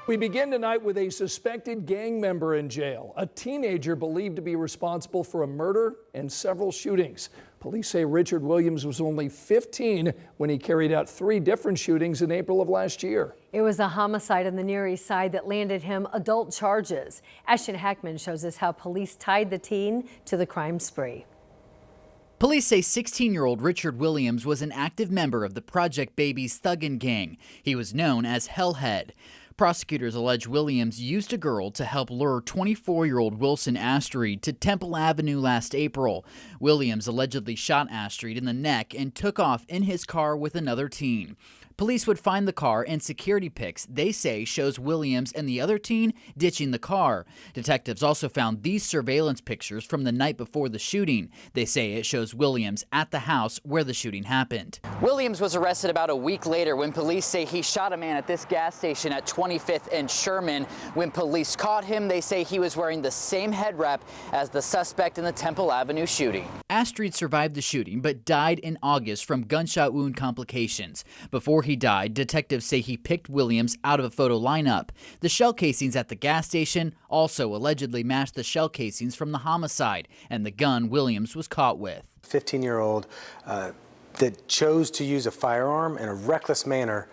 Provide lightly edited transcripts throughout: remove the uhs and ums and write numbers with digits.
We begin tonight with a suspected gang member in jail, a teenager believed to be responsible for a murder and several shootings. Police say Richard Williams was only 15 when he carried out 3 different shootings in April of last year. It was a homicide on the Near East Side that landed him adult charges. Ashton Hackman shows us how police tied the teen to the crime spree. Police say 16-year-old Richard Williams was an active member of the Project Baby's Thuggin' Gang. He was known as Hellhead. Prosecutors allege Williams used a girl to help lure 24-year-old Wilson Astreed to Temple Avenue last April. Williams allegedly shot Astreed in the neck and took off in his car with another teen. Police would find the car, and security pics they say shows Williams and the other teen ditching the car. Detectives also found these surveillance pictures from the night before the shooting. They say it shows Williams at the house where the shooting happened. Williams was arrested about a week later when police say he shot a man at this gas station at 25th and Sherman. When police caught him, they say he was wearing the same head wrap as the suspect in the Temple Avenue shooting. Astreed survived the shooting but died in August from gunshot wound complications. Before he died, detectives say he picked Williams out of a photo lineup. The shell casings at the gas station also allegedly matched the shell casings from the homicide and the gun Williams was caught with. 15-year-old that chose to use a firearm in a reckless manner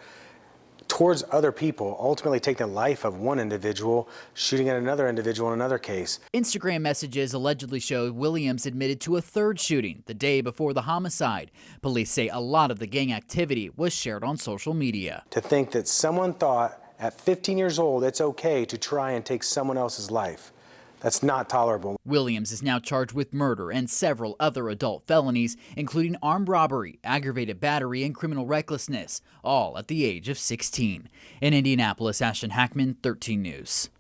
towards other people, ultimately taking the life of one individual, shooting at another individual in another case. Instagram messages allegedly show Williams admitted to a third shooting the day before the homicide. Police say a lot of the gang activity was shared on social media. To think that someone thought at 15 years old it's okay to try and take someone else's life, that's not tolerable. Williams is now charged with murder and several other adult felonies, including armed robbery, aggravated battery, and criminal recklessness, all at the age of 16. In Indianapolis, Ashton Hackman, 13 News.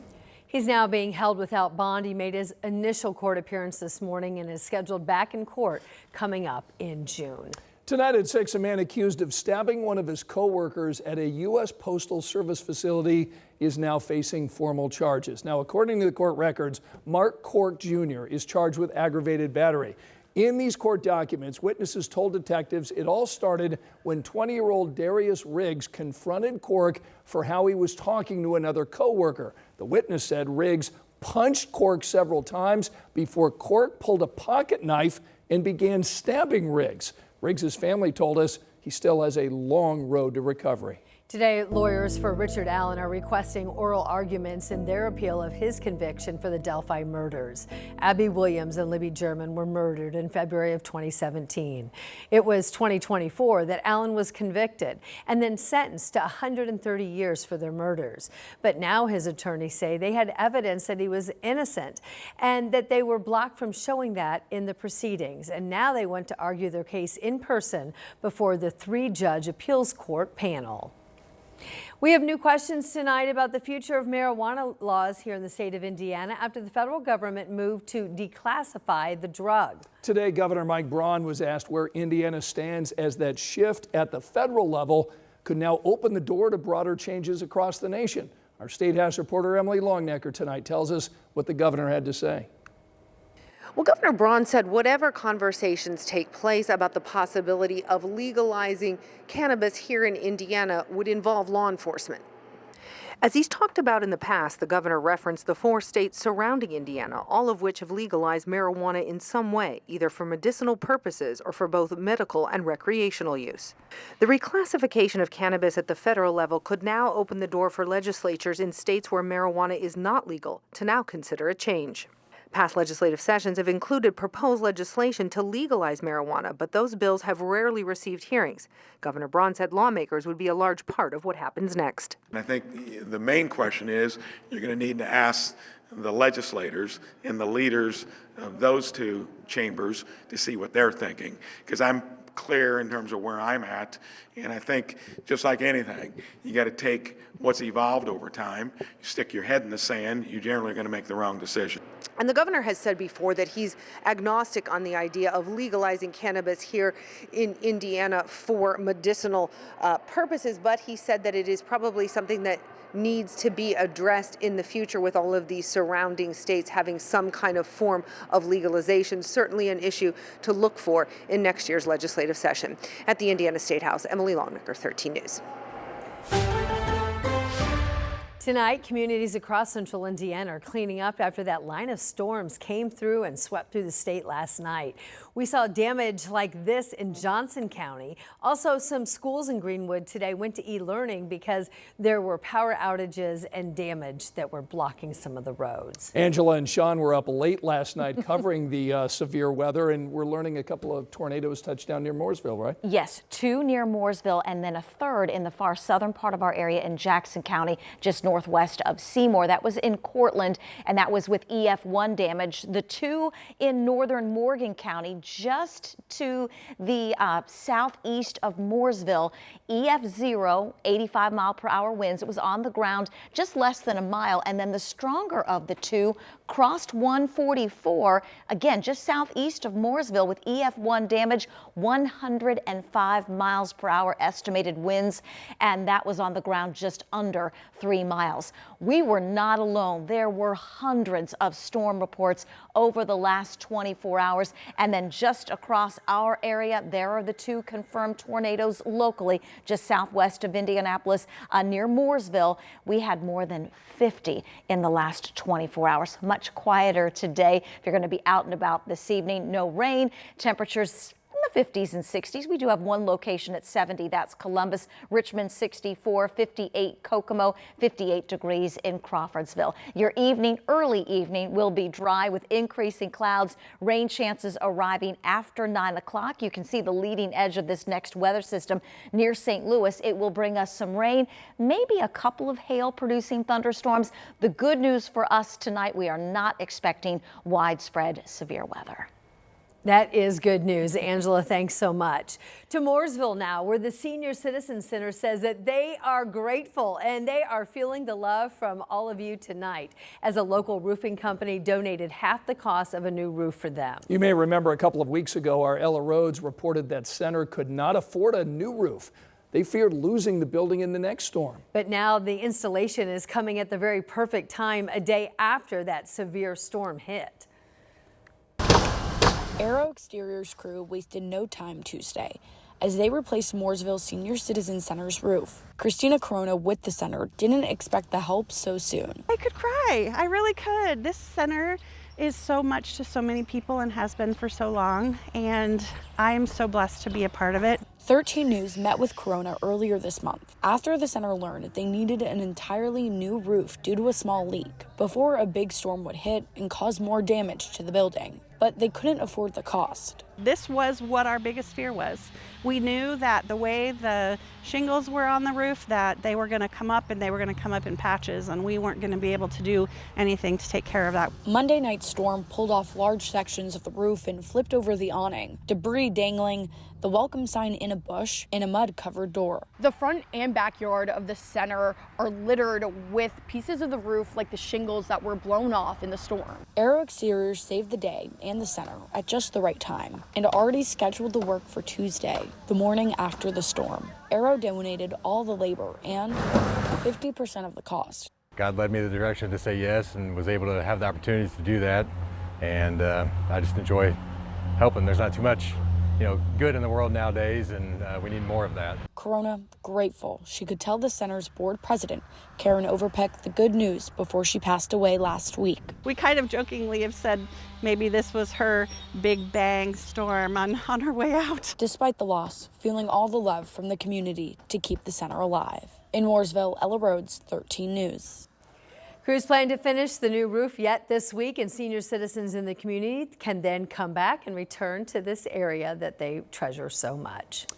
He's now being held without bond. He made his initial court appearance this morning and is scheduled back in court coming up in June. Tonight at 6, a man accused of stabbing one of his co-workers at a U.S. Postal Service facility is now facing formal charges. Now, according to the court records, Mark Cork Jr. is charged with aggravated battery. In these court documents, witnesses told detectives it all started when 20-year-old Darius Riggs confronted Cork for how he was talking to another co-worker. The witness said Riggs punched Cork several times before Cork pulled a pocket knife and began stabbing Riggs. Riggs' family told us he still has a long road to recovery. Today, lawyers for Richard Allen are requesting oral arguments in their appeal of his conviction for the Delphi murders. Abby Williams and Libby German were murdered in February of 2017. It was 2024 that Allen was convicted and then sentenced to 130 years for their murders. But now his attorneys say they had evidence that he was innocent and that they were blocked from showing that in the proceedings. And now they want to argue their case in person before the 3-judge appeals court panel. We have new questions tonight about the future of marijuana laws here in the state of Indiana after the federal government moved to declassify the drug. Today, Governor Mike Braun was asked where Indiana stands as that shift at the federal level could now open the door to broader changes across the nation. Our State House reporter Emily Longnecker tonight tells us what the governor had to say. Well, Governor Braun said whatever conversations take place about the possibility of legalizing cannabis here in Indiana would involve law enforcement. As he's talked about in the past, the governor referenced the 4 states surrounding Indiana, all of which have legalized marijuana in some way, either for medicinal purposes or for both medical and recreational use. The reclassification of cannabis at the federal level could now open the door for legislatures in states where marijuana is not legal to now consider a change. Past legislative sessions have included proposed legislation to legalize marijuana, but those bills have rarely received hearings. Governor Braun said lawmakers would be a large part of what happens next. I think the main question is you're going to need to ask the legislators and the leaders of those 2 chambers to see what they're thinking, because I'm clear in terms of where I'm at, and I think just like anything, you got to take what's evolved over time, you stick your head in the sand, you're generally going to make the wrong decision. And the governor has said before that he's agnostic on the idea of legalizing cannabis here in Indiana for medicinal purposes, but he said that it is probably something that needs to be addressed in the future with all of these surrounding states having some kind of form of legalization. Certainly an issue to look for in next year's legislative session. At the Indiana State House, Emily Longnecker, 13 News. Tonight, communities across central Indiana are cleaning up after that line of storms came through and swept through the state last night. We saw damage like this in Johnson County. Also, some schools in Greenwood today went to e-learning because there were power outages and damage that were blocking some of the roads. Angela and Sean were up late last night covering the severe weather, and we're learning a couple of tornadoes touched down near Mooresville, right? Yes, 2 near Mooresville and then a 3rd in the far southern part of our area in Jackson County, just northwest of Seymour. That was in Cortland, and that was with EF1 damage. The 2 in northern Morgan County, just to the southeast of Mooresville. EF0, 85-mile-per-hour winds. It was on the ground just less than a mile, and then the stronger of the 2 crossed 144, again just southeast of Mooresville with EF1 damage, 105 miles per hour estimated winds, and that was on the ground just under 3 miles. We were not alone. There were hundreds of storm reports over the last 24 hours, and then just across our area, there are the 2 confirmed tornadoes locally, just southwest of Indianapolis, near Mooresville. We had more than 50 in the last 24 hours. Much quieter today. If you're going to be out and about this evening, no rain. Temperatures in the 50s and 60s. We do have one location at 70. That's Columbus. Richmond 64, 58 Kokomo, 58 degrees in Crawfordsville. Your evening, early evening, will be dry with increasing clouds. Rain chances arriving after 9 o'clock. You can see the leading edge of this next weather system near St. Louis. It will bring us some rain, maybe a couple of hail-producing thunderstorms. The good news for us tonight, we are not expecting widespread severe weather. That is good news. Angela, thanks so much. To Mooresville now, where the Senior Citizen Center says that they are grateful and they are feeling the love from all of you tonight, as a local roofing company donated half the cost of a new roof for them. You may remember a couple of weeks ago, our Ella Rhodes reported that center could not afford a new roof. They feared losing the building in the next storm. But now the installation is coming at the very perfect time, a day after that severe storm hit. Aero Exteriors crew wasted no time Tuesday as they replaced Mooresville Senior Citizen Center's roof. Christina Corona with the center didn't expect the help so soon. I could cry. I really could. This center is so much to so many people and has been for so long, and I am so blessed to be a part of it. 13 News met with Corona earlier this month after the center learned they needed an entirely new roof due to a small leak before a big storm would hit and cause more damage to the building. But they couldn't afford the cost. This was what our biggest fear was. We knew that the way the shingles were on the roof, that they were going to come up and they were going to come up in patches, and we weren't going to be able to do anything to take care of that. Monday night storm pulled off large sections of the roof and flipped over the awning, debris dangling, the welcome sign in a bush, and a mud-covered door. The front and backyard of the center are littered with pieces of the roof like the shingles that were blown off in the storm. Aero Exteriors saved the day and the center at just the right time and already scheduled the work for Tuesday, the morning after the storm. Aero donated all the labor and 50% of the cost. God led me the direction to say yes and was able to have the opportunities to do that. And I just enjoy helping. There's not too much good in the world nowadays, and we need more of that. Corona grateful she could tell the center's board president, Karen Overpeck, the good news before she passed away last week. We kind of jokingly have said maybe this was her big bang storm on her way out. Despite the loss, feeling all the love from the community to keep the center alive. In Mooresville, Ella Rhodes, 13 News. Crews plan to finish the new roof yet this week, and senior citizens in the community can then come back and return to this area that they treasure so much.